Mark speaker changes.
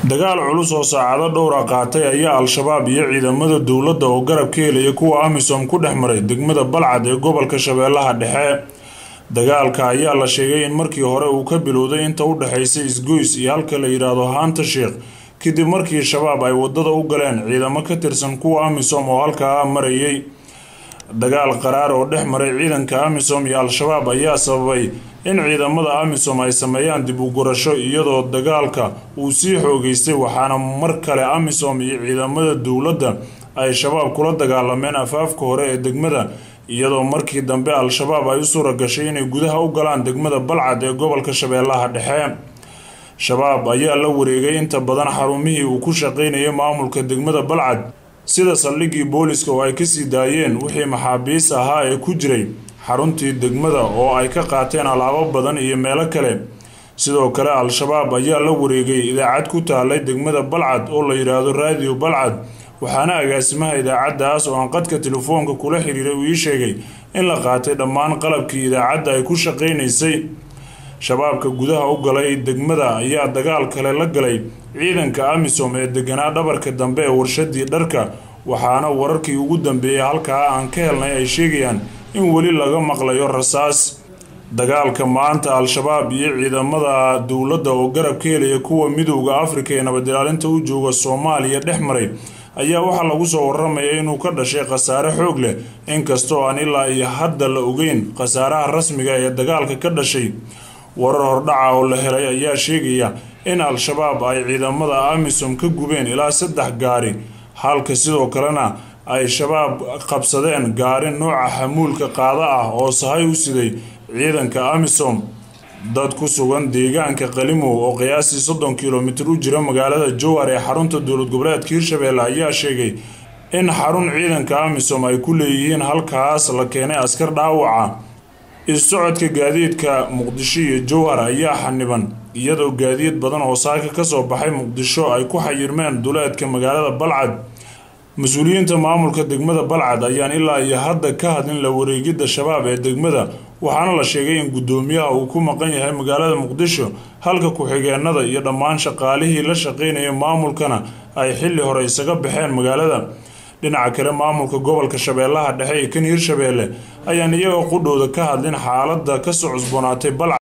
Speaker 1: dagaal culus oo saacado dhowr ah qaatay ayaa al-shabaab iyo ciidamada dowladda oo garab ka helaya kuwa amisom ku dhex maray degmada balcad ee gobolka shabeellaha dhexe. dagaalka ayaa la sheegay in markii hore uu ka bilowday inta u dhaxaysay isgoys iyo halka la yiraahdo haanta sheekh kadib markii shabaab ay wadada u galeen ciidamo ka tirsan kuwa amisom oo halkaa marayay. dagaal qaraar oo dhex maray ciidanka amisom iyo al-shabaab ayaa sababay in ciidamada amisom ay sameeyaan dib u gurasho iyadoo dagaalka uu sii xoogaystay, waxaana mar kale amisom iyo ciidamada dowladda ay shabaab kula dagaalameen afaafka hore ee degmada, iyadoo markii dambe al-shabaab ay u suura gashay inay gudaha u galaan degmada balcad ee gobolka shabeellaha dhexe. shabaab ayaa la wareegay inta badan xarumihii uu ku shaqaynayay maamulka degmada balcad, sida saldhiggii booliska oo ay kasii daayeen wixii maxaabiis ahaa ee ku jiray xaruntii degmada oo ay ka qaateen alaabo badan iyo meelo kale. sidoo kale al-shabaab ayaa la wareegay idaacad ku taalay degmada balcad oo la yiraahdo raadiyo balcad, waxaana agaasimaha idaacaddaas oo aan qadka telefoonka kula xiriiray uu ii sheegay in la qaatay dhammaan qalabkii idaacadda ay ku shaqaynaysay. shabaabka gudaha u galay degmada ayaa dagaal kale la galay ciidanka amisom ee deganaa dhabarka dambe ee warshadii dharka, waxaana wararkii ugu dambeeyay halkaa aan ka helnay ay sheegayaan in weli laga maqlayo rasaas. dagaalka maanta al-shabaab iyo ciidamada dowladda oo garab ka helaya kuwa midowda afrika ee nabad ilaalinta u jooga Soomaaliya dhex maray ayaa waxaa lagu soo waramayaa inuu ka dhashay khasaare xoog leh, inkastoo aan ilaa iyo hadda la ogeyn khasaaraha rasmiga ee dagaalka ka dhashay. warar hordhaca oo la helay ayaa sheegaya in al-shabaab ay ciidamada amisom ka gubeen ilaa 3 gaari, halka sidoo kalena ay shabaab qabsadeen gaari nooca xamuulka qaada ah oo sahay u siday ciidanka amisom. dad ku sugan deegaanka qalimow oo qiyaastii 30 kilomitir u jira magaalada jowhar ee xarunta dowlad goboleedka hirshabeelle ayaa sheegay in xarun ciidanka amisom ay ku leeyihiin halkaas la keenay askar dhaawaca. socodka gaadiidka muqdisho iyo jowhar ayaa xaniban, iyadoo gaadiid badan oo saaka ka soo baxay muqdisho ay ku xayirmeen duleedka magaalada balcad. mas-uuliyiinta maamulka degmada balcad ayaan ilaa iyo hadda ka hadlin la wareegidda shabaab ee degmada, waxaana la sheegay in guddoomiyaha uu ku maqan yahay magaalada muqdisho, halka ku-xigeenada iyo dhammaan shaqaalihii la shaqaynaya maamulkana ay xilli hore isaga baxeen magaalada. dhinaca kale maamulka gobolka shabeellaha dhexe ee kan hirshabeelle ayaan iyaga qudhooda ka hadlin xaaladda ka soo cusboonaatay balcad.